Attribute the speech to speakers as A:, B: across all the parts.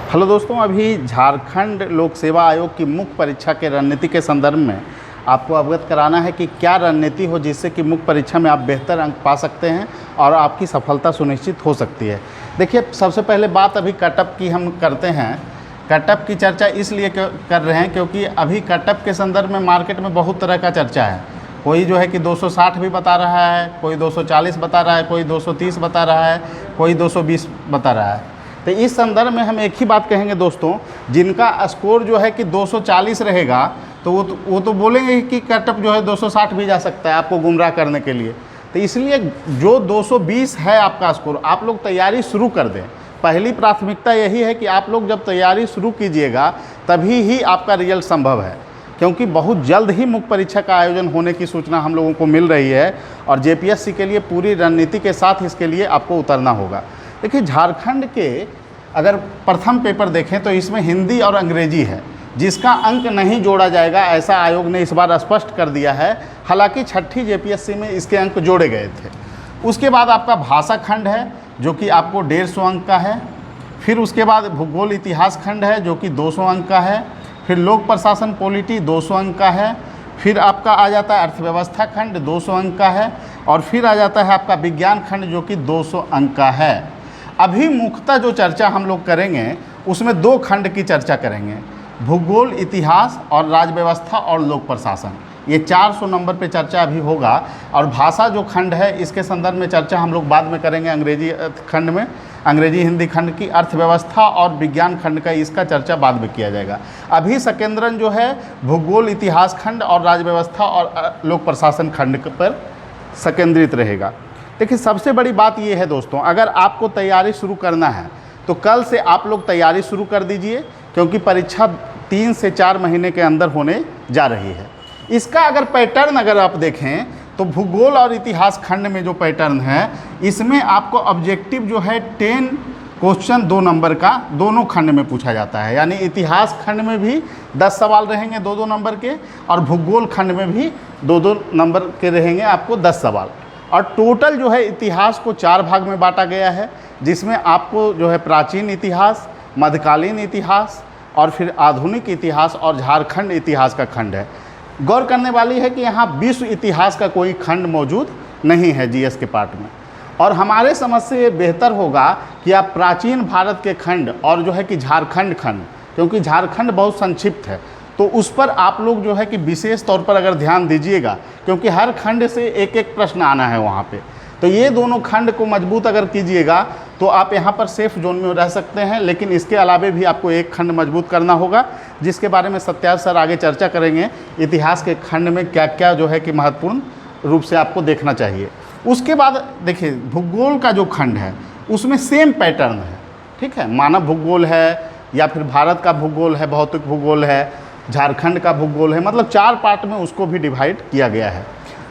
A: Hello दोस्तों, अभी झारखंड लोक सेवा आयोग की मुख्य परीक्षा के रणनीति के संदर्भ में आपको अवगत कराना है कि क्या रणनीति हो जिससे कि मुख्य परीक्षा में आप बेहतर अंक पा सकते हैं और आपकी सफलता सुनिश्चित हो सकती है। देखिए, सबसे पहले बात अभी कटअप की हम करते हैं। कटअप की चर्चा इसलिए कर रहे हैं क्योंकि अभी कटअप के संदर्भ में मार्केट में बहुत तरह का चर्चा है। कोई जो है कि 260 भी बता रहा है, कोई 240 बता रहा है, कोई 230 बता रहा है, कोई 220 बता रहा है। तो इस संदर्भ में हम एक ही बात कहेंगे दोस्तों, जिनका स्कोर जो है कि 240 रहेगा तो वो तो बोलेंगे कि कटअप जो है 260 भी जा सकता है आपको गुमराह करने के लिए। तो इसलिए जो 220 है आपका स्कोर, आप लोग तैयारी शुरू कर दें। पहली प्राथमिकता यही है कि आप लोग जब तैयारी शुरू कीजिएगा तभी ही आपका रिजल्ट संभव है, क्योंकि बहुत जल्द ही मुख्य परीक्षा का आयोजन होने की सूचना हम लोगों को मिल रही है और जेपीएससी के लिए पूरी रणनीति के साथ इसके लिए आपको उतरना होगा। देखिए, झारखंड के अगर प्रथम पेपर देखें तो इसमें हिंदी और अंग्रेजी है जिसका अंक नहीं जोड़ा जाएगा, ऐसा आयोग ने इस बार स्पष्ट कर दिया है। हालांकि छठी जेपीएससी में इसके अंक जोड़े गए थे। उसके बाद आपका भाषा खंड है जो कि आपको 150 अंक का है। फिर उसके बाद भूगोल इतिहास खंड है जो कि 200 अंक का है। फिर लोक प्रशासन पॉलिटी 200 अंक का है। फिर आपका आ जाता है अर्थव्यवस्था खंड 200 अंक का है। और फिर आ जाता है आपका विज्ञान खंड जो कि 200 अंक का है। अभी मुख्यतः जो चर्चा हम लोग करेंगे उसमें 2 खंड की चर्चा करेंगे, भूगोल इतिहास और राज्य व्यवस्था और लोक प्रशासन। ये 400 नंबर पे चर्चा अभी होगा। और भाषा जो खंड है इसके संदर्भ में चर्चा हम लोग बाद में करेंगे, अंग्रेजी खंड में, अंग्रेजी हिंदी खंड की। अर्थव्यवस्था और विज्ञान खंड का इसका चर्चा बाद में किया जाएगा। अभी संकेंद्रण जो है भूगोल इतिहास खंड और राज्य व्यवस्था और लोक प्रशासन खंड पर संकेंद्रित रहेगा। देखिए, सबसे बड़ी बात ये है दोस्तों, अगर आपको तैयारी शुरू करना है तो कल से आप लोग तैयारी शुरू कर दीजिए, क्योंकि परीक्षा 3 से 4 महीने के अंदर होने जा रही है। इसका अगर पैटर्न अगर आप देखें तो भूगोल और इतिहास खंड में जो पैटर्न है इसमें आपको ऑब्जेक्टिव जो है 10 क्वेश्चन 2 नंबर का दोनों खंड में पूछा जाता है। यानी इतिहास खंड में भी 10 सवाल रहेंगे 2-2 नंबर के, और भूगोल खंड में भी 2-2 नंबर के रहेंगे आपको 10 सवाल। और टोटल जो है इतिहास को 4 भाग में बांटा गया है, जिसमें आपको जो है प्राचीन इतिहास, मध्यकालीन इतिहास और फिर आधुनिक इतिहास और झारखंड इतिहास का खंड है। गौर करने वाली है कि यहाँ विश्व इतिहास का कोई खंड मौजूद नहीं है जीएस के पार्ट में। और हमारे समझ से ये बेहतर होगा कि आप प्राचीन भारत के खंड और जो है कि झारखंड खंड, क्योंकि झारखंड बहुत संक्षिप्त है, तो उस पर आप लोग जो है कि विशेष तौर पर अगर ध्यान दीजिएगा, क्योंकि हर खंड से एक एक प्रश्न आना है वहाँ पे। तो ये दोनों खंड को मजबूत अगर कीजिएगा तो आप यहाँ पर सेफ जोन में रह सकते हैं। लेकिन इसके अलावे भी आपको एक खंड मजबूत करना होगा, जिसके बारे में सत्यार्थ सर आगे चर्चा करेंगे। इतिहास के खंड में क्या क्या जो है कि महत्वपूर्ण रूप से आपको देखना चाहिए। उसके बाद देखिए, भूगोल का जो खंड है उसमें सेम पैटर्न है, ठीक है। मानव भूगोल है या फिर भारत का भूगोल है, भौतिक भूगोल है, झारखंड का भूगोल है, मतलब 4 पार्ट में उसको भी डिवाइड किया गया है।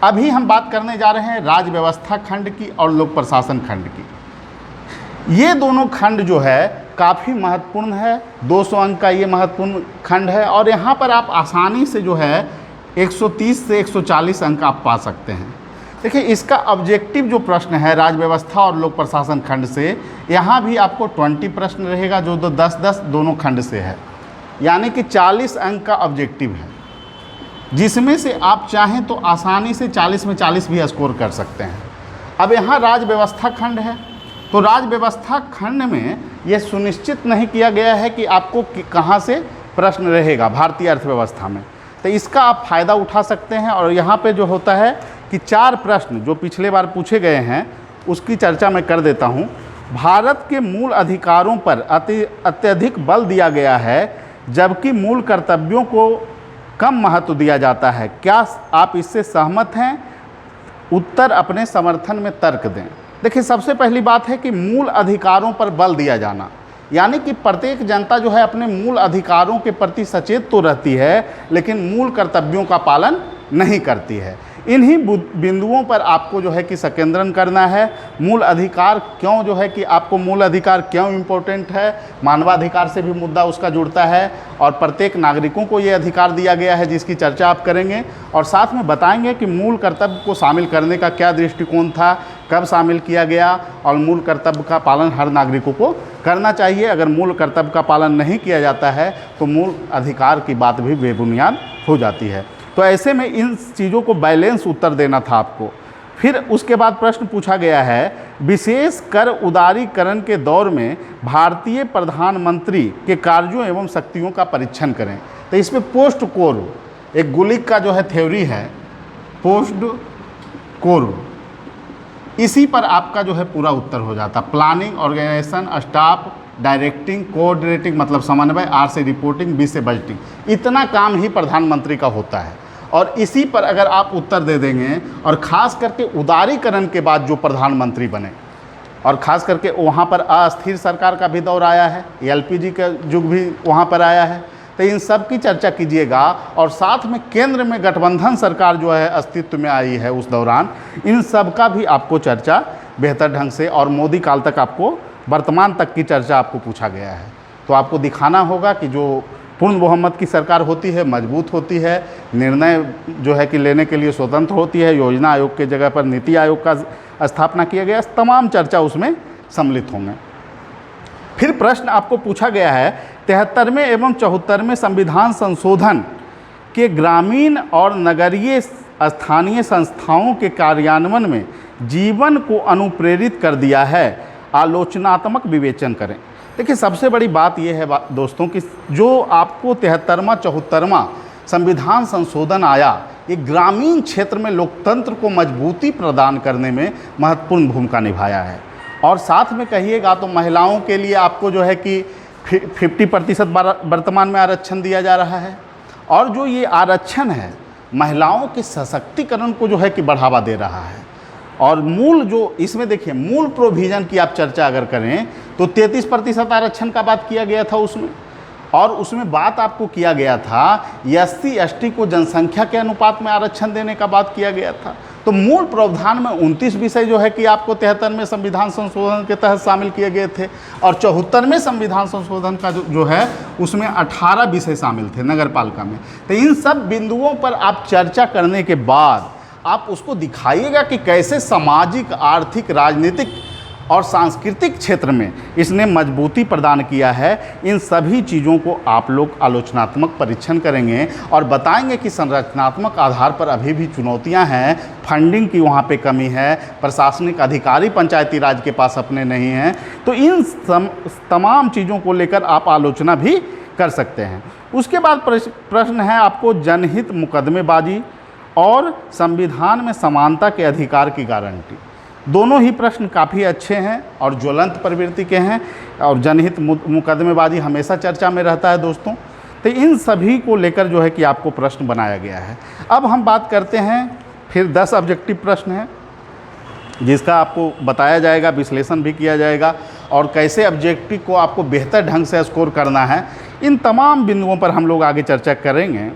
A: अभी हम बात करने जा रहे हैं राज्य व्यवस्था खंड की और लोक प्रशासन खंड की। ये दोनों खंड जो है काफ़ी महत्वपूर्ण है। 200 अंक का ये महत्वपूर्ण खंड है और यहाँ पर आप आसानी से जो है 130 से 140 अंक आप पा सकते हैं। देखिए, इसका ऑब्जेक्टिव जो प्रश्न है राज्य व्यवस्था और लोक प्रशासन खंड से, यहाँ भी आपको 20 प्रश्न रहेगा जो 10-10 दोनों खंड से है, यानी कि 40 अंक का ऑब्जेक्टिव है, जिसमें से आप चाहें तो आसानी से 40 में 40 भी स्कोर कर सकते हैं। अब यहाँ राज्य व्यवस्था खंड है, तो राज्य व्यवस्था खंड में यह सुनिश्चित नहीं किया गया है कि आपको कहाँ से प्रश्न रहेगा भारतीय अर्थव्यवस्था में, तो इसका आप फ़ायदा उठा सकते हैं। और यहाँ पे जो होता है कि 4 प्रश्न जो पिछले बार पूछे गए हैं उसकी चर्चा मैं कर देता हूँ। भारत के मूल अधिकारों पर अत्यधिक बल दिया गया है, जबकि मूल कर्तव्यों को कम महत्व दिया जाता है। क्या आप इससे सहमत हैं? उत्तर अपने समर्थन में तर्क दें। देखिए, सबसे पहली बात है कि मूल अधिकारों पर बल दिया जाना, यानी कि प्रत्येक जनता जो है अपने मूल अधिकारों के प्रति सचेत तो रहती है लेकिन मूल कर्तव्यों का पालन नहीं करती है। इन्हीं बिंदुओं पर आपको जो है कि संकेंद्रण करना है। मूल अधिकार क्यों जो है कि आपको मूल अधिकार क्यों इम्पोर्टेंट है, मानवाधिकार से भी मुद्दा उसका जुड़ता है और प्रत्येक नागरिकों को ये अधिकार दिया गया है जिसकी चर्चा आप करेंगे। और साथ में बताएंगे कि मूल कर्तव्य को शामिल करने का क्या दृष्टिकोण था, कब शामिल किया गया और मूल कर्तव्य का पालन हर नागरिकों को करना चाहिए। अगर मूल कर्तव्य का पालन नहीं किया जाता है तो मूल अधिकार की बात भी बेबुनियाद हो जाती है। तो ऐसे में इन चीज़ों को बैलेंस उत्तर देना था आपको। फिर उसके बाद प्रश्न पूछा गया है, विशेष कर उदारीकरण के दौर में भारतीय प्रधानमंत्री के कार्यों एवं शक्तियों का परीक्षण करें। तो इसमें पोस्ट कोर एक गुलिक का जो है थ्योरी है, पोस्ट कोर, इसी पर आपका जो है पूरा उत्तर हो जाता। Planning, organization, staff, directing, coordinating मतलब समन्वय, आर से रिपोर्टिंग, बी से बजटिंग, इतना काम ही प्रधानमंत्री का होता है। और इसी पर अगर आप उत्तर दे देंगे, और ख़ास करके उदारीकरण के बाद जो प्रधानमंत्री बने, और ख़ास करके वहाँ पर अस्थिर सरकार का भी दौर आया है, एलपीजी का युग भी वहाँ पर आया है, तो इन सब की चर्चा कीजिएगा। और साथ में केंद्र में गठबंधन सरकार जो है अस्तित्व में आई है उस दौरान, इन सब का भी आपको चर्चा बेहतर ढंग से, और मोदी काल तक आपको वर्तमान तक की चर्चा आपको पूछा गया है। तो आपको दिखाना होगा कि जो पूर्ण बहुमत की सरकार होती है मजबूत होती है, निर्णय जो है कि लेने के लिए स्वतंत्र होती है, योजना आयोग के जगह पर नीति आयोग का स्थापना किया गया, तमाम चर्चा उसमें सम्मिलित होंगे। फिर प्रश्न आपको पूछा गया है, 73वें एवं 74वें संविधान संशोधन के ग्रामीण और नगरीय स्थानीय संस्थाओं के कार्यान्वयन में जीवन को अनुप्रेरित कर दिया है, आलोचनात्मक विवेचन करें। देखिए, सबसे बड़ी बात यह है दोस्तों कि जो आपको 73वां 74वां संविधान संशोधन आया, ये ग्रामीण क्षेत्र में लोकतंत्र को मजबूती प्रदान करने में महत्वपूर्ण भूमिका निभाया है। और साथ में कहिएगा तो महिलाओं के लिए आपको जो है कि 50% वर्तमान में आरक्षण दिया जा रहा है, और जो ये आरक्षण है महिलाओं के सशक्तिकरण को जो है कि बढ़ावा दे रहा है। और मूल जो इसमें देखिए, मूल प्रोविज़न की आप चर्चा अगर करें तो 33% आरक्षण का बात किया गया था उसमें, और उसमें बात आपको किया गया था SC ST को जनसंख्या के अनुपात में आरक्षण देने का बात किया गया था। तो मूल प्रावधान में 29 विषय जो है कि आपको 73वें संविधान संशोधन के तहत शामिल किए गए थे, और 74वें संविधान संशोधन का जो है उसमें 18 विषय शामिल थे नगर पालिका में। तो इन सब बिंदुओं पर आप चर्चा करने के बाद आप उसको दिखाइएगा कि कैसे सामाजिक, आर्थिक, राजनीतिक और सांस्कृतिक क्षेत्र में इसने मजबूती प्रदान किया है। इन सभी चीज़ों को आप लोग आलोचनात्मक परीक्षण करेंगे और बताएंगे कि संरचनात्मक आधार पर अभी भी चुनौतियां हैं, फंडिंग की वहाँ पे कमी है, प्रशासनिक अधिकारी पंचायती राज के पास अपने नहीं हैं। तो इन तमाम चीज़ों को लेकर आप आलोचना भी कर सकते हैं। उसके बाद प्रश्न है आपको जनहित मुकदमेबाजी और संविधान में समानता के अधिकार की गारंटी। दोनों ही प्रश्न काफ़ी अच्छे हैं और ज्वलंत प्रवृत्ति के हैं, और जनहित मुकदमेबाजी हमेशा चर्चा में रहता है दोस्तों। तो इन सभी को लेकर जो है कि आपको प्रश्न बनाया गया है। अब हम बात करते हैं, फिर 10 ऑब्जेक्टिव प्रश्न हैं जिसका आपको बताया जाएगा, विश्लेषण भी किया जाएगा, और कैसे ऑब्जेक्टिव को आपको बेहतर ढंग से स्कोर करना है, इन तमाम बिंदुओं पर हम लोग आगे चर्चा करेंगे।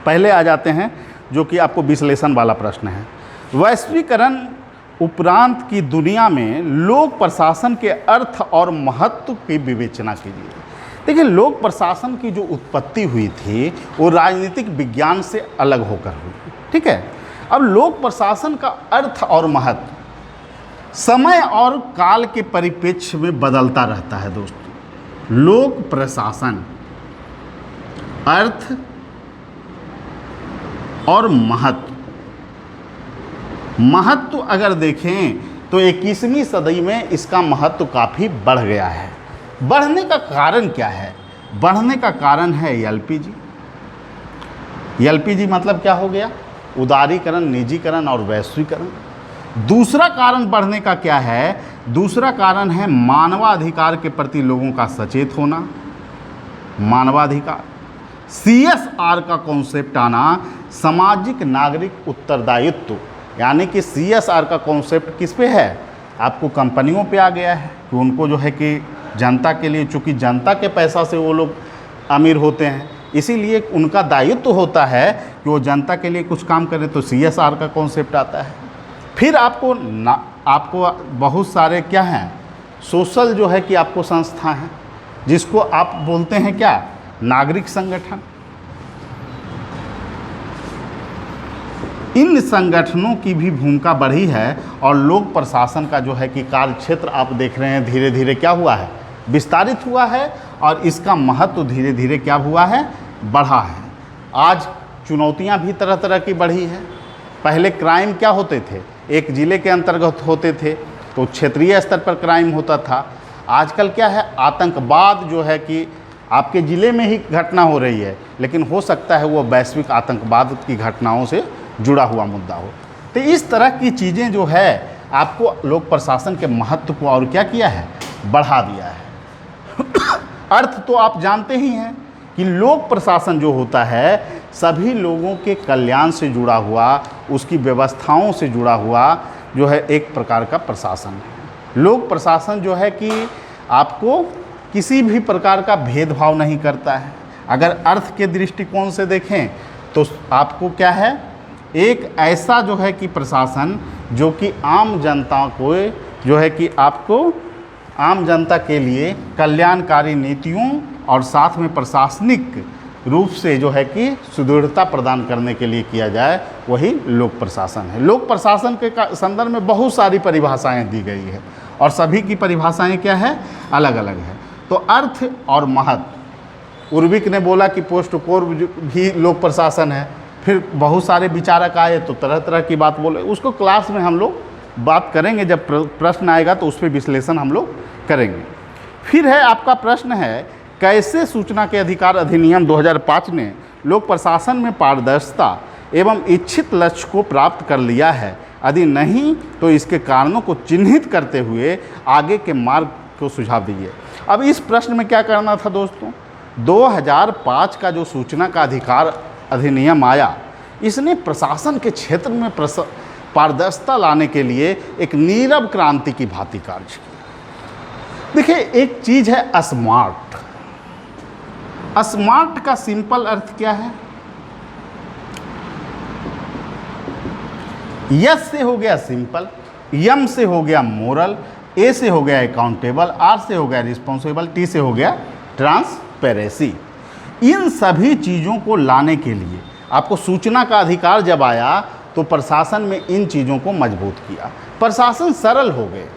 A: पहले आ जाते हैं जो कि आपको विश्लेषण वाला प्रश्न है। वैश्वीकरण उपरांत की दुनिया में लोक प्रशासन के अर्थ और महत्व की विवेचना कीजिए। देखिए, लोक प्रशासन की जो उत्पत्ति हुई थी वो राजनीतिक विज्ञान से अलग होकर हुई, ठीक है। अब लोक प्रशासन का अर्थ और महत्व समय और काल के परिप्रेक्ष्य में बदलता रहता है दोस्तों। लोक प्रशासन, अर्थ और महत्व अगर देखें तो 21वीं सदी में इसका महत्व काफ़ी बढ़ गया है। बढ़ने का कारण क्या है? बढ़ने का कारण है एलपीजी। एलपीजी मतलब क्या हो गया? उदारीकरण, निजीकरण और वैश्वीकरण। दूसरा कारण बढ़ने का क्या है? दूसरा कारण है मानवाधिकार के प्रति लोगों का सचेत होना, मानवाधिकार। CSR का कॉन्सेप्ट आना, सामाजिक नागरिक उत्तरदायित्व, यानी कि CSR का कॉन्सेप्ट किस पे है? आपको कंपनियों पे आ गया है कि उनको जो है कि जनता के लिए, चूँकि जनता के पैसा से वो लोग अमीर होते हैं, इसीलिए उनका दायित्व होता है कि वो जनता के लिए कुछ काम करें, तो CSR का कॉन्सेप्ट आता है। फिर आपको बहुत सारे क्या हैं, सोशल जो है कि आपको संस्था हैं, जिसको आप बोलते हैं क्या? नागरिक संगठन। इन संगठनों की भी भूमिका बढ़ी है और लोक प्रशासन का जो है कि कार्य क्षेत्र आप देख रहे हैं धीरे धीरे क्या हुआ है, विस्तारित हुआ है और इसका महत्व धीरे धीरे क्या हुआ है, बढ़ा है। आज चुनौतियां भी तरह तरह की बढ़ी है। पहले क्राइम क्या होते थे, एक ज़िले के अंतर्गत होते थे तो क्षेत्रीय स्तर पर क्राइम होता था। आजकल क्या है, आतंकवाद जो है कि आपके ज़िले में ही घटना हो रही है, लेकिन हो सकता है वो वैश्विक आतंकवाद की घटनाओं से जुड़ा हुआ मुद्दा हो। तो इस तरह की चीज़ें जो है आपको लोक प्रशासन के महत्व को और क्या किया है, बढ़ा दिया है। अर्थ तो आप जानते ही हैं कि लोक प्रशासन जो होता है सभी लोगों के कल्याण से जुड़ा हुआ, उसकी व्यवस्थाओं से जुड़ा हुआ जो है एक प्रकार का प्रशासन है। लोक प्रशासन जो है कि आपको किसी भी प्रकार का भेदभाव नहीं करता है। अगर अर्थ के दृष्टिकोण से देखें तो आपको क्या है, एक ऐसा जो है कि प्रशासन जो कि आम जनता को जो है कि आपको आम जनता के लिए कल्याणकारी नीतियों और साथ में प्रशासनिक रूप से जो है कि सुदृढ़ता प्रदान करने के लिए किया जाए, वही लोक प्रशासन है। लोक प्रशासन के संदर्भ में बहुत सारी परिभाषाएं दी गई है और सभी की परिभाषाएं क्या है, अलग अलग है। तो अर्थ और महत्व, उर्विक ने बोला कि पोस्ट कोर भी लोक प्रशासन है, फिर बहुत सारे विचारक आए तो तरह तरह की बात बोले। उसको क्लास में हम लोग बात करेंगे, जब प्रश्न आएगा तो उस पर विश्लेषण हम लोग करेंगे। फिर है आपका प्रश्न है, कैसे सूचना के अधिकार अधिनियम 2005 ने लोक प्रशासन में पारदर्शिता एवं इच्छित लक्ष्य को प्राप्त कर लिया है, यदि नहीं तो इसके कारणों को चिन्हित करते हुए आगे के मार्ग को सुझाव दीजिए। अब इस प्रश्न में क्या करना था दोस्तों, 2005 का जो सूचना का अधिकार अधिनियम आया, इसने प्रशासन के क्षेत्र में पारदर्शिता लाने के लिए एक नीरव क्रांति की भांति कार्य किया। देखिए, एक चीज़ है स्मार्ट। स्मार्ट का सिंपल अर्थ क्या है, यस से हो गया सिंपल, यम से हो गया मोरल, ए से हो गया अकाउंटेबल, आर से हो गया रिस्पॉन्सिबल, टी से हो गया ट्रांसपेरेंसी। इन सभी चीज़ों को लाने के लिए आपको सूचना का अधिकार जब आया तो प्रशासन में इन चीज़ों को मजबूत किया। प्रशासन सरल हो गए।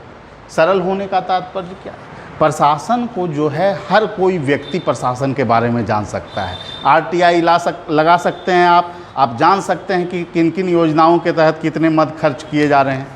A: सरल होने का तात्पर्य क्या है, प्रशासन को जो है हर कोई व्यक्ति प्रशासन के बारे में जान सकता है। आरटीआई लगा सकते हैं आप जान सकते हैं कि किन किन योजनाओं के तहत कितने मद खर्च किए जा रहे हैं।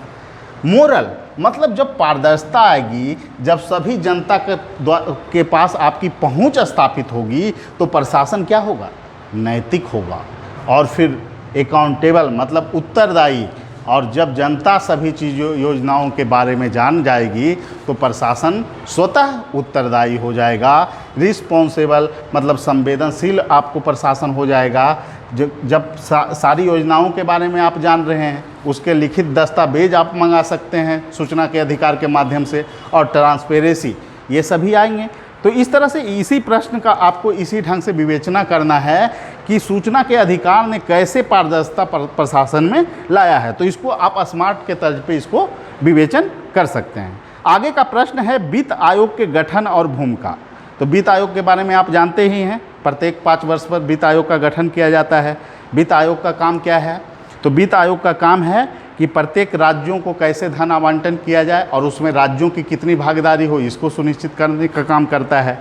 A: मोरल मतलब जब पारदर्शिता आएगी, जब सभी जनता के पास आपकी पहुंच स्थापित होगी तो प्रशासन क्या होगा, नैतिक होगा। और फिर अकाउंटेबल मतलब उत्तरदायी, और जब जनता सभी चीज़ों योजनाओं के बारे में जान जाएगी तो प्रशासन स्वतः उत्तरदायी हो जाएगा। रिस्पॉन्सिबल मतलब संवेदनशील आपको प्रशासन हो जाएगा। जब सारी योजनाओं के बारे में आप जान रहे हैं, उसके लिखित दस्तावेज आप मंगा सकते हैं सूचना के अधिकार के माध्यम से, और ट्रांसपेरेंसी, ये सभी आएंगे। तो इस तरह से इसी प्रश्न का आपको इसी ढंग से विवेचना करना है कि सूचना के अधिकार ने कैसे पारदर्शिता प्रशासन में लाया है। तो इसको आप स्मार्ट के तर्ज पे इसको विवेचन कर सकते हैं। आगे का प्रश्न है वित्त आयोग के गठन और भूमिका। तो वित्त आयोग के बारे में आप जानते ही हैं, प्रत्येक 5 वर्ष पर वित्त आयोग का गठन किया जाता है। वित्त आयोग का काम क्या है, तो वित्त आयोग का काम है कि प्रत्येक राज्यों को कैसे धन आवंटन किया जाए और उसमें राज्यों की कितनी भागीदारी हो, इसको सुनिश्चित करने का काम करता है।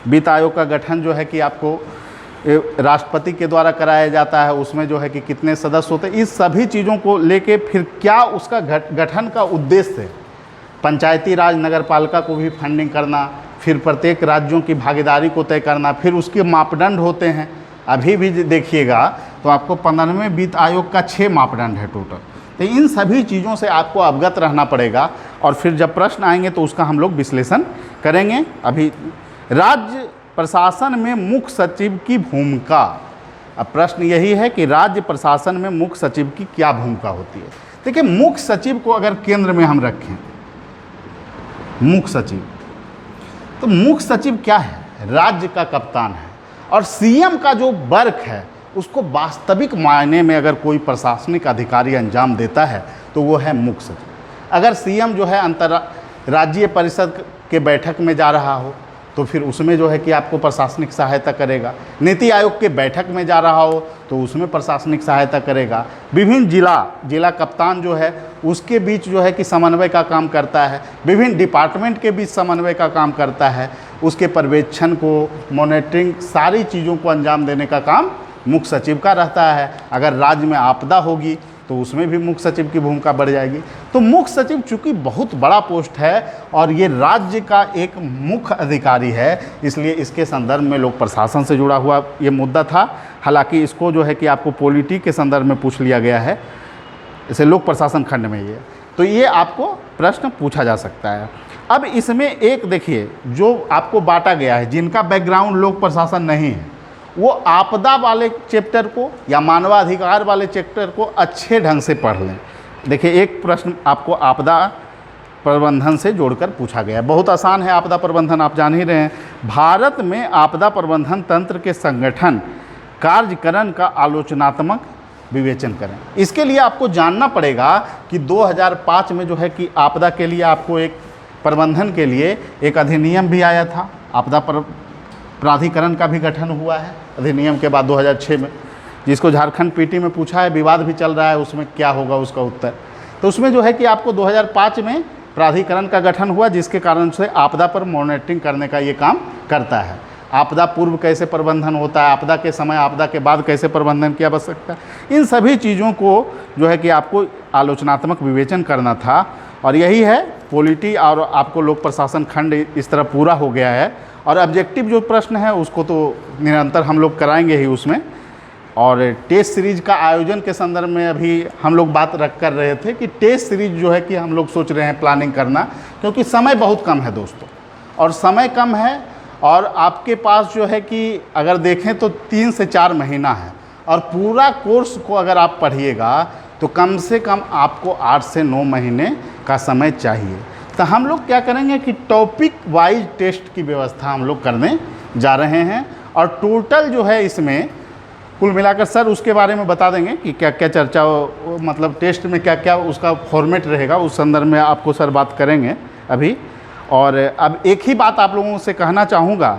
A: वित्त आयोग का गठन जो है कि आपको राष्ट्रपति के द्वारा कराया जाता है, उसमें जो है कि कितने सदस्य होते हैं, इस सभी चीज़ों को लेके फिर क्या उसका गठन का उद्देश्य है। पंचायती राज नगर पालिका को भी फंडिंग करना, फिर प्रत्येक राज्यों की भागीदारी को तय करना, फिर उसके मापदंड होते हैं। अभी भी देखिएगा तो आपको 15वें वित्त आयोग का 6 मापदंड है टोटल। तो इन सभी चीज़ों से आपको अवगत रहना पड़ेगा और फिर जब प्रश्न आएंगे तो उसका हम लोग विश्लेषण करेंगे। अभी राज्य प्रशासन में मुख्य सचिव की भूमिका। अब प्रश्न यही है कि राज्य प्रशासन में मुख्य सचिव की क्या भूमिका होती है। देखिए, मुख्य सचिव को अगर केंद्र में हम रखें, मुख्य सचिव, तो मुख्य सचिव क्या है, राज्य का कप्तान है। और सीएम का जो वर्क है उसको वास्तविक मायने में अगर कोई प्रशासनिक अधिकारी अंजाम देता है तो वो है मुख्य सचिव। अगर सीएम जो है अंतर्राज्यीय परिषद के बैठक में जा रहा हो तो फिर उसमें जो है कि आपको प्रशासनिक सहायता करेगा। नीति आयोग के बैठक में जा रहा हो तो उसमें प्रशासनिक सहायता करेगा। विभिन्न जिला कप्तान जो है उसके बीच जो है कि समन्वय का काम करता है। विभिन्न डिपार्टमेंट के बीच समन्वय का काम करता है। उसके पर्यवेक्षण को, मॉनिटरिंग, सारी चीज़ों को अंजाम देने का काम मुख्य सचिव का रहता है। अगर राज्य में आपदा होगी तो उसमें भी मुख्य सचिव की भूमिका बढ़ जाएगी। तो मुख्य सचिव चूँकि बहुत बड़ा पोस्ट है और ये राज्य का एक मुख्य अधिकारी है, इसलिए इसके संदर्भ में लोक प्रशासन से जुड़ा हुआ ये मुद्दा था। हालांकि इसको जो है कि आपको पॉलिटी के संदर्भ में पूछ लिया गया है, इसे लोक प्रशासन खंड में ये, तो ये आपको प्रश्न पूछा जा सकता है। अब इसमें एक देखिए, जो आपको बांटा गया है, जिनका बैकग्राउंड लोक प्रशासन नहीं है वो आपदा वाले चैप्टर को या मानवाधिकार वाले चैप्टर को अच्छे ढंग से पढ़ लें। देखिए, एक प्रश्न आपको आपदा प्रबंधन से जोड़कर पूछा गया है, बहुत आसान है। आपदा प्रबंधन आप जान ही रहे हैं। भारत में आपदा प्रबंधन तंत्र के संगठन कार्यकरण का आलोचनात्मक विवेचन करें। इसके लिए आपको जानना पड़ेगा कि 2005 में जो है कि आपदा के लिए आपको एक प्रबंधन के लिए एक अधिनियम भी आया था। आपदा प्राधिकरण का भी गठन हुआ है अधिनियम के बाद 2006 में, जिसको झारखंड पीटी में पूछा है, विवाद भी चल रहा है उसमें क्या होगा उसका उत्तर। तो उसमें जो है कि आपको 2005 में प्राधिकरण का गठन हुआ, जिसके कारण से आपदा पर मॉनिटरिंग करने का ये काम करता है। आपदा पूर्व कैसे प्रबंधन होता है, आपदा के समय, आपदा के बाद कैसे प्रबंधन किया जा सकता है, इन सभी चीज़ों को जो है कि आपको आलोचनात्मक विवेचन करना था। और यही है पॉलिटी, और आपको लोक प्रशासन खंड इस तरह पूरा हो गया है। और ऑब्जेक्टिव जो प्रश्न है उसको तो निरंतर हम लोग कराएंगे ही उसमें। और टेस्ट सीरीज का आयोजन के संदर्भ में अभी हम लोग बात रख कर रहे थे कि टेस्ट सीरीज जो है कि हम लोग सोच रहे हैं प्लानिंग करना, क्योंकि समय बहुत कम है दोस्तों, और समय कम है और आपके पास जो है कि अगर देखें तो 3 से 4 महीना है, और पूरा कोर्स को अगर आप पढ़िएगा तो कम से कम आपको 8 से 9 महीने का समय चाहिए। तो हम लोग क्या करेंगे कि टॉपिक वाइज टेस्ट की व्यवस्था हम लोग करने जा रहे हैं। और टोटल जो है इसमें कुल मिलाकर सर उसके बारे में बता देंगे कि क्या क्या चर्चा मतलब टेस्ट में क्या क्या उसका फॉर्मेट रहेगा, उस संदर्भ में आपको सर बात करेंगे अभी। और अब एक ही बात आप लोगों से कहना चाहूँगा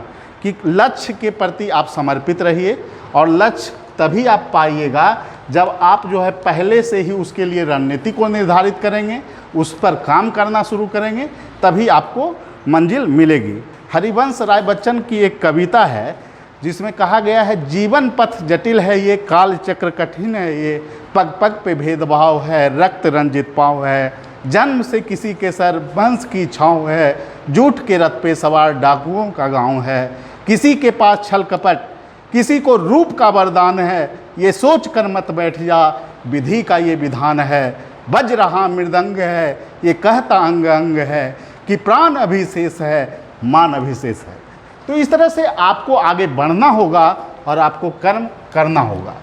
A: कि लक्ष्य के प्रति आप समर्पित रहिए, और लक्ष्य तभी आप पाइएगा जब आप जो है पहले से ही उसके लिए रणनीति को निर्धारित करेंगे, उस पर काम करना शुरू करेंगे, तभी आपको मंजिल मिलेगी। हरिवंश राय बच्चन की एक कविता है जिसमें कहा गया है, जीवन पथ जटिल है ये, काल चक्र कठिन है ये, पग पग पे भेदभाव है, रक्त रंजित पाँव है, जन्म से किसी के सर वंश की छाँव है, झूठ के रथ पे सवार डाकुओं का गाँव है, किसी के पास छल कपट किसी को रूप का वरदान है, ये सोच कर मत बैठ जा विधि का ये विधान है, बज रहा मृदंग है ये कहता अंग अंग है, कि प्राण अभिशेष है मान अभिशेष है। तो इस तरह से आपको आगे बढ़ना होगा और आपको कर्म करना होगा।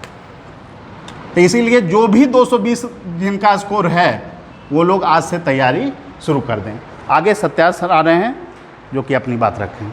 A: तो इसीलिए जो भी 220 जिनका स्कोर है वो लोग आज से तैयारी शुरू कर दें। आगे सत्यार सर आ रहे हैं जो कि अपनी बात रखें।